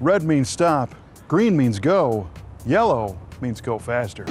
Red means stop, green means go, yellow means go faster.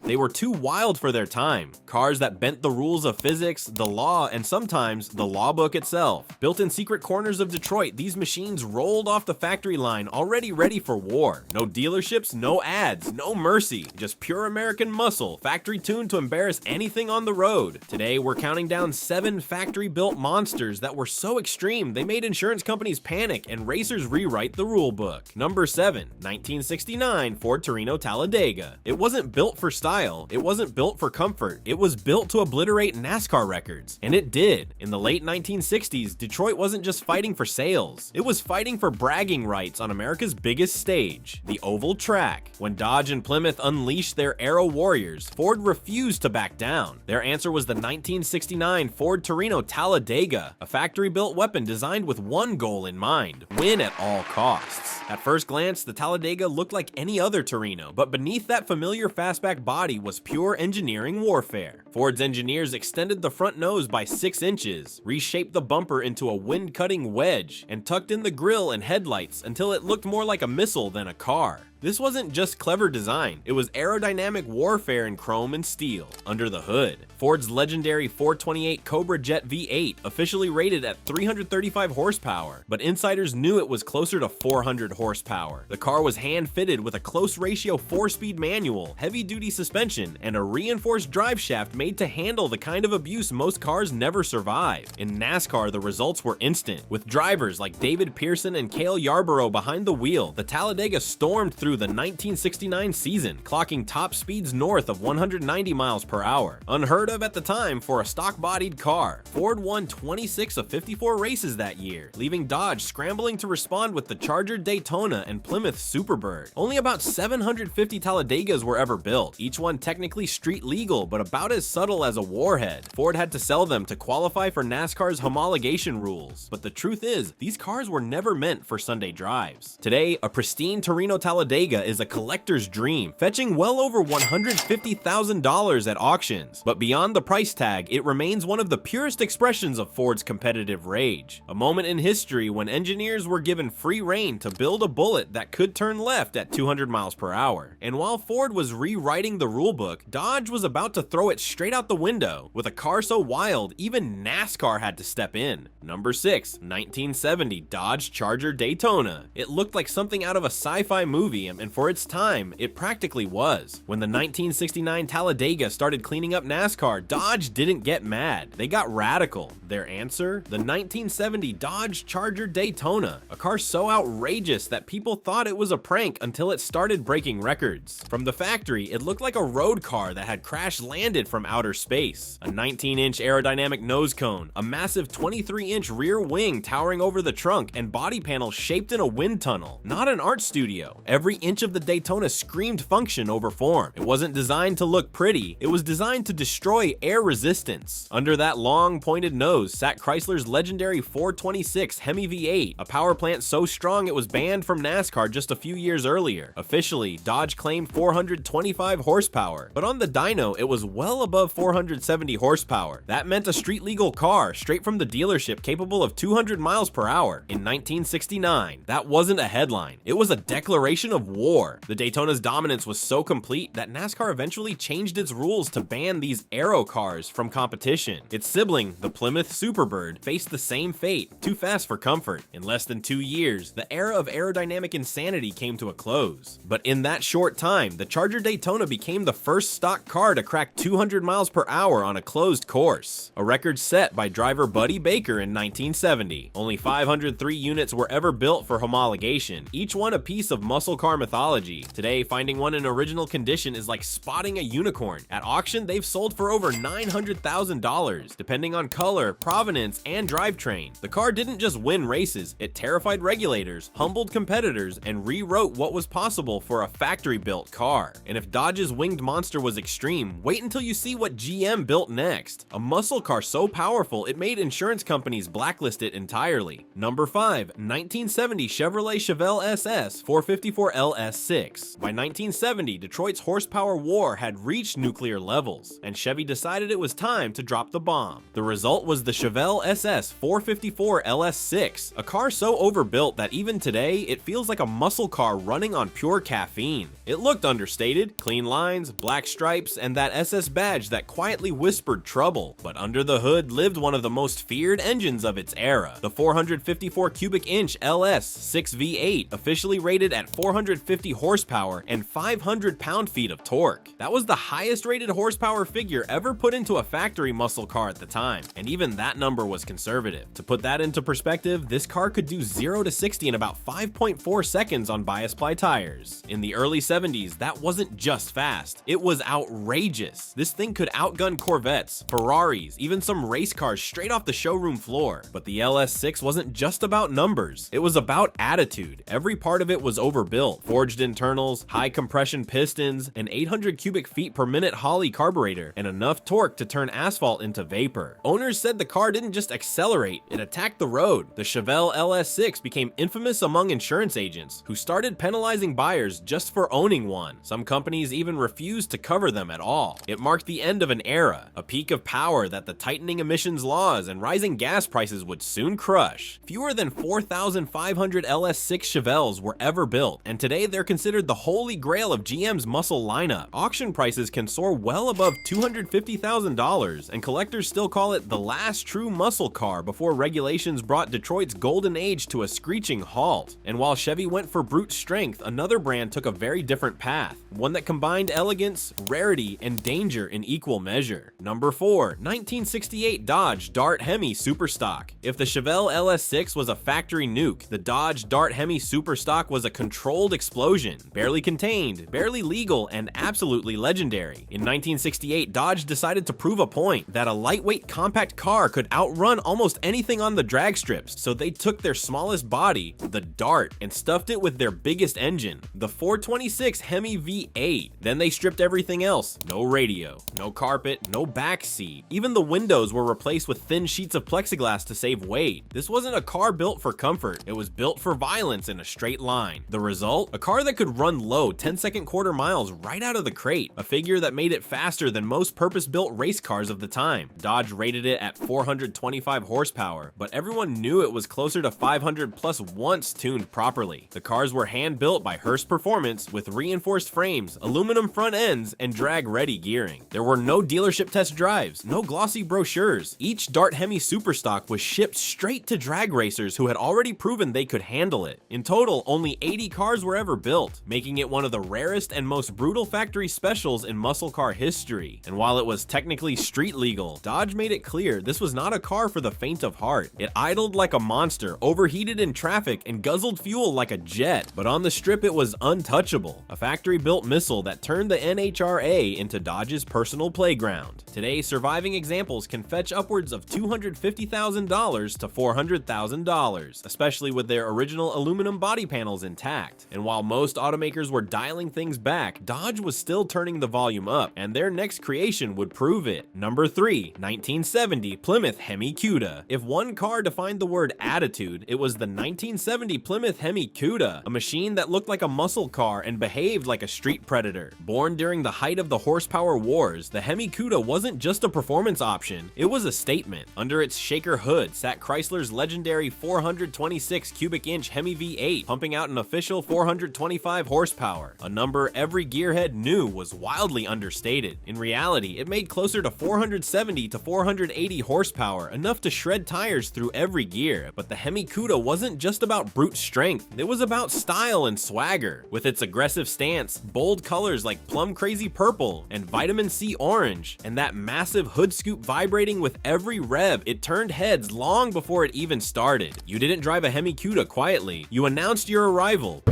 They were too wild for their time. Cars that bent the rules of physics, the law, and sometimes the law book itself. Built in secret corners of Detroit, these machines rolled off the factory line already ready for war. No dealerships, no ads, no mercy. Just pure American muscle, factory tuned to embarrass anything on the road. Today, we're counting down 7 factory-built monsters that were so extreme they made insurance companies panic and racers rewrite the rule book. Number 7, 1969 Ford Torino Talladega. It wasn't built for style. It wasn't built for comfort. It was built to obliterate NASCAR records. And it did. In the late 1960s, Detroit wasn't just fighting for sales. It was fighting for bragging rights on America's biggest stage, the oval track. When Dodge and Plymouth unleashed their Aero warriors, Ford refused to back down. Their answer was the 1969 Ford Torino Talladega, a factory-built weapon designed with one goal in mind: win at all costs. At first glance, the Talladega looked like any other Torino, but beneath that familiar fastback body was pure engineering warfare. Ford's engineers extended the front nose by 6 inches, reshaped the bumper into a wind-cutting wedge, and tucked in the grille and headlights until it looked more like a missile than a car. This wasn't just clever design, it was aerodynamic warfare in chrome and steel. Under the hood, Ford's legendary 428 Cobra Jet V8 officially rated at 335 horsepower, but insiders knew it was closer to 400 horsepower. The car was hand-fitted with a close ratio 4-speed manual, heavy-duty suspension, and a reinforced drive shaft made to handle the kind of abuse most cars never survive. In NASCAR, the results were instant. With drivers like David Pearson and Cale Yarborough behind the wheel, the Talladega stormed through the 1969 season, clocking top speeds north of 190 miles per hour. Unheard of at the time for a stock-bodied car. Ford won 26 of 54 races that year, leaving Dodge scrambling to respond with the Charger Daytona and Plymouth Superbird. Only about 750 Talladegas were ever built, each one technically street legal but about as subtle as a warhead. Ford had to sell them to qualify for NASCAR's homologation rules. But the truth is, these cars were never meant for Sunday drives. Today, a pristine Torino Talladega is a collector's dream, fetching well over $150,000 at auctions. But beyond the price tag, it remains one of the purest expressions of Ford's competitive rage. A moment in history when engineers were given free rein to build a bullet that could turn left at 200 miles per hour. And while Ford was rewriting the rulebook, Dodge was about to throw it straight out the window. With a car so wild, even NASCAR had to step in. Number 6, 1970 Dodge Charger Daytona. It looked like something out of a sci-fi movie, and for its time, it practically was. When the 1969 Talladega started cleaning up NASCAR, Dodge didn't get mad. They got radical. Their answer? The 1970 Dodge Charger Daytona, a car so outrageous that people thought it was a prank until it started breaking records. From the factory, it looked like a road car that had crash-landed from outer space. A 19-inch aerodynamic nose cone, a massive 23-inch rear wing towering over the trunk, and body panels shaped in a wind tunnel. Not an art studio. Every inch of the Daytona screamed function over form. It wasn't designed to look pretty, it was designed to destroy air resistance. Under that long, pointed nose sat Chrysler's legendary 426 Hemi V8, a power plant so strong it was banned from NASCAR just a few years earlier. Officially, Dodge claimed 425 horsepower, but on the dyno, it was well above 470 horsepower. That meant a street-legal car, straight from the dealership, capable of 200 miles per hour. In 1969, that wasn't a headline, it was a declaration of war. The Daytona's dominance was so complete that NASCAR eventually changed its rules to ban these aero cars from competition. Its sibling, the Plymouth Superbird, faced the same fate, too fast for comfort. In less than 2 years, the era of aerodynamic insanity came to a close. But in that short time, the Charger Daytona became the first stock car to crack 200 miles per hour on a closed course, a record set by driver Buddy Baker in 1970. Only 503 units were ever built for homologation, each one a piece of muscle car mythology. Today, finding one in original condition is like spotting a unicorn. At auction, they've sold for over $900,000, depending on color, provenance, and drivetrain. The car didn't just win races, it terrified regulators, humbled competitors, and rewrote what was possible for a factory-built car. And if Dodge's winged monster was extreme, wait until you see what GM built next. A muscle car so powerful it made insurance companies blacklist it entirely. Number 5, 1970 Chevrolet Chevelle SS 454 Chevelle SS. By 1970, Detroit's horsepower war had reached nuclear levels, and Chevy decided it was time to drop the bomb. The result was the Chevelle SS 454 LS6, a car so overbuilt that even today it feels like a muscle car running on pure caffeine. It looked understated, clean lines, black stripes, and that SS badge that quietly whispered trouble, but under the hood lived one of the most feared engines of its era, the 454 cubic inch LS 6 V8, officially rated at 450 horsepower and 500 pound-feet of torque. That was the highest rated horsepower figure ever put into a factory muscle car at the time, and even that number was conservative. To put that into perspective, this car could do 0 to 60 in about 5.4 seconds on bias ply tires. In the early 70s, that wasn't just fast, it was outrageous. This thing could outgun Corvettes, Ferraris, even some race cars straight off the showroom floor. But the LS6 wasn't just about numbers, it was about attitude. Every part of it was overbuilt. Forged internals, high compression pistons, an 800 cubic feet per minute Holley carburetor, and enough torque to turn asphalt into vapor. Owners said the car didn't just accelerate, it attacked the road. The Chevelle LS6 became infamous among insurance agents, who started penalizing buyers just for owning one. Some companies even refused to cover them at all. It marked the end of an era, a peak of power that the tightening emissions laws and rising gas prices would soon crush. Fewer than 4,500 LS6 Chevelles were ever built, and today they're considered the holy grail of GM's muscle lineup. Auction prices can soar well above $250,000, and collectors still call it the last true muscle car before regulations brought Detroit's golden age to a screeching halt. And while Chevy went for brute strength, another brand took a very different path, one that combined elegance, rarity, and danger in equal measure. Number 4, 1968 Dodge Dart Hemi Superstock. If the Chevelle LS6 was a factory nuke, the Dodge Dart Hemi Superstock was a controlled explosion, barely contained, barely legal, and absolutely legendary. In 1968, Dodge decided to prove a point that a lightweight compact car could outrun almost anything on the drag strips, so they took their smallest body, the Dart, and stuffed it with their biggest engine, the 426 Hemi V8. Then they stripped everything else. No radio, no carpet, no back seat. Even the windows were replaced with thin sheets of plexiglass to save weight. This wasn't a car built for comfort, it was built for violence in a straight line. The result? A car that could run low 10-second quarter miles right out of the crate, a figure that made it faster than most purpose-built race cars of the time. Dodge rated it at 425 horsepower, but everyone knew it was closer to 500 plus once tuned properly. The cars were hand-built by Hearst Performance with reinforced frames, aluminum front ends, and drag-ready gearing. There were no dealership test drives, no glossy brochures. Each Dart Hemi Superstock was shipped straight to drag racers who had already proven they could handle it. In total, only 80 cars were ever built, making it one of the rarest and most brutal factory specials in muscle car history. And while it was technically street legal, Dodge made it clear this was not a car for the faint of heart. It idled like a monster, overheated in traffic, and guzzled fuel like a jet. But on the strip, it was untouchable, a factory-built missile that turned the NHRA into Dodge's personal playground. Today, surviving examples can fetch upwards of $250,000 to $400,000, especially with their original aluminum body panels intact. And while most automakers were dialing things back, Dodge was still turning the volume up, and their next creation would prove it. Number 3, 1970 Plymouth Hemi Cuda. If one car defined the word attitude, it was the 1970 Plymouth Hemi Cuda, a machine that looked like a muscle car and behaved like a street predator. Born during the height of the horsepower wars, the Hemi Cuda wasn't just a performance option, it was a statement. Under its shaker hood sat Chrysler's legendary 426 cubic inch Hemi V8, pumping out an official 425 horsepower, a number every gearhead knew was wildly understated. In reality, it made closer to 470 to 480 horsepower, enough to shred tires through every gear. But the Hemi Cuda wasn't just about brute strength, it was about style and swagger. With its aggressive stance, bold colors like plum crazy purple and vitamin C orange, and that massive hood scoop vibrating with every rev, it turned heads long before it even started. You didn't drive a Hemi Cuda quietly, you announced your arrival.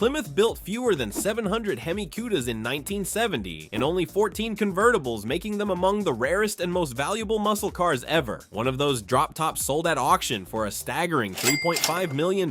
Plymouth built fewer than 700 Hemi Cudas in 1970 and only 14 convertibles, making them among the rarest and most valuable muscle cars ever. One of those drop tops sold at auction for a staggering $3.5 million,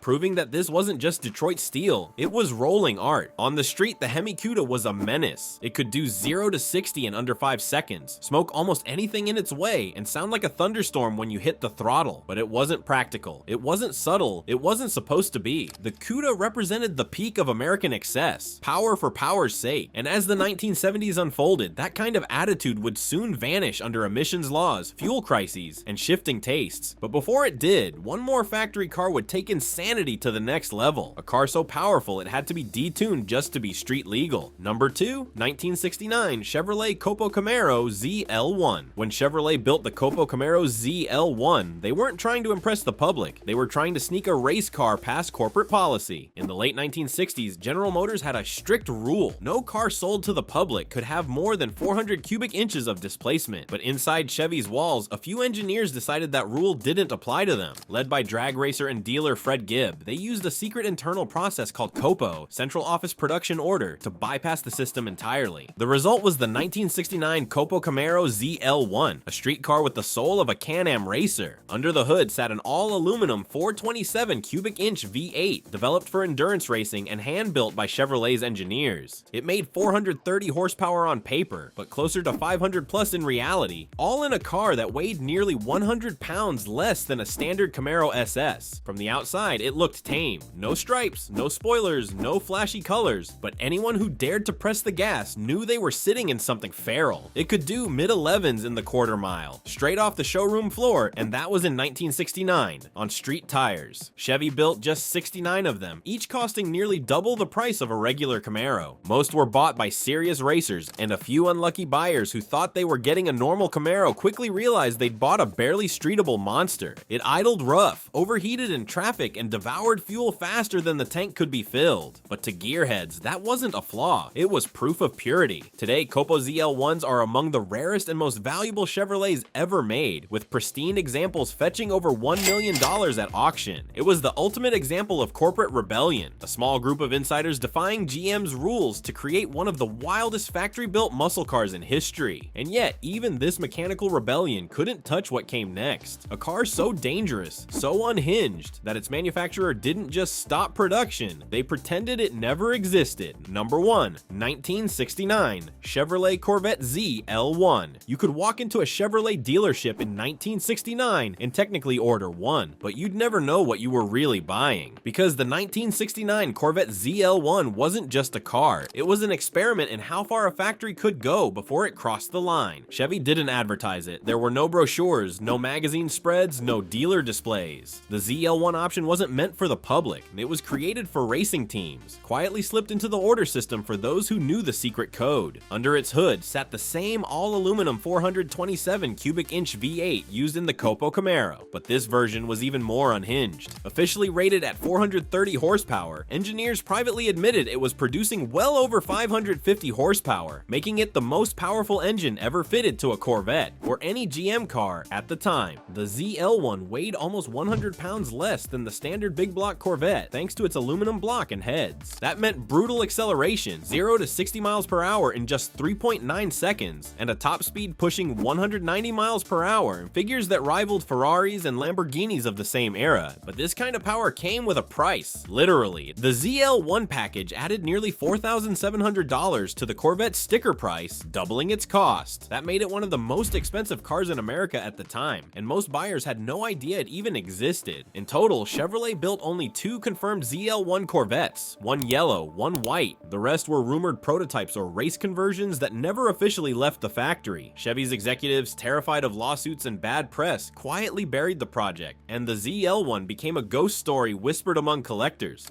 proving that this wasn't just Detroit steel, it was rolling art. On the street, the Hemi Cuda was a menace. It could do 0 to 60 in under 5 seconds, smoke almost anything in its way, and sound like a thunderstorm when you hit the throttle. But it wasn't practical, it wasn't subtle, it wasn't supposed to be. The Cuda represented the peak of American excess, power for power's sake, and as the 1970s unfolded, that kind of attitude would soon vanish under emissions laws, fuel crises, and shifting tastes. But before it did, one more factory car would take insanity to the next level, a car so powerful it had to be detuned just to be street legal. Number 2, 1969 Chevrolet COPO Camaro ZL1. When Chevrolet built the COPO Camaro ZL1, they weren't trying to impress the public, they were trying to sneak a race car past corporate policy. In the late 1960s, General Motors had a strict rule: no car sold to the public could have more than 400 cubic inches of displacement. But inside Chevy's walls, a few engineers decided that rule didn't apply to them. Led by drag racer and dealer Fred Gibb, they used a secret internal process called COPO, Central Office Production Order, to bypass the system entirely. The result was the 1969 COPO Camaro ZL1, a street car with the soul of a Can-Am racer. Under the hood sat an all-aluminum 427 cubic inch V8, developed for endurance racing and hand-built by Chevrolet's engineers. It made 430 horsepower on paper, but closer to 500 plus in reality, all in a car that weighed nearly 100 pounds less than a standard Camaro SS. From the outside, it looked tame. No stripes, no spoilers, no flashy colors, but anyone who dared to press the gas knew they were sitting in something feral. It could do mid-11s in the quarter mile, straight off the showroom floor, and that was in 1969, on street tires. Chevy built just 69 of them, each costing nearly double the price of a regular Camaro. Most were bought by serious racers, and a few unlucky buyers who thought they were getting a normal Camaro quickly realized they'd bought a barely streetable monster. It idled rough, overheated in traffic, and devoured fuel faster than the tank could be filled. But to gearheads, that wasn't a flaw, it was proof of purity. Today, COPO ZL1s are among the rarest and most valuable Chevrolets ever made, with pristine examples fetching over $1 million at auction. It was the ultimate example of corporate rebellion, a small group of insiders defying GM's rules to create one of the wildest factory-built muscle cars in history. And yet, even this mechanical rebellion couldn't touch what came next. A car so dangerous, so unhinged, that its manufacturer didn't just stop production, they pretended it never existed. Number 1, 1969 Chevrolet Corvette ZL1. You could walk into a Chevrolet dealership in 1969 and technically order one, but you'd never know what you were really buying. Because the 1969 Corvette ZL1 wasn't just a car, it was an experiment in how far a factory could go before it crossed the line. Chevy didn't advertise it, there were no brochures, no magazine spreads, no dealer displays. The ZL1 option wasn't meant for the public, it was created for racing teams, quietly slipped into the order system for those who knew the secret code. Under its hood sat the same all-aluminum 427 cubic inch V8 used in the COPO Camaro, but this version was even more unhinged. Officially rated at 430 horsepower, engineers privately admitted it was producing well over 550 horsepower, making it the most powerful engine ever fitted to a Corvette, or any GM car at the time. The ZL1 weighed almost 100 pounds less than the standard big block Corvette, thanks to its aluminum block and heads. That meant brutal acceleration, 0 to 60 miles per hour in just 3.9 seconds, and a top speed pushing 190 miles per hour, figures that rivaled Ferraris and Lamborghinis of the same era. But this kind of power came with a price, literally. The ZL1 package added nearly $4,700 to the Corvette sticker price, doubling its cost. That made it one of the most expensive cars in America at the time, and most buyers had no idea it even existed. In total, Chevrolet built only 2 confirmed ZL1 Corvettes, one yellow, one white. The rest were rumored prototypes or race conversions that never officially left the factory. Chevy's executives, terrified of lawsuits and bad press, quietly buried the project, and the ZL1 became a ghost story whispered among collectors.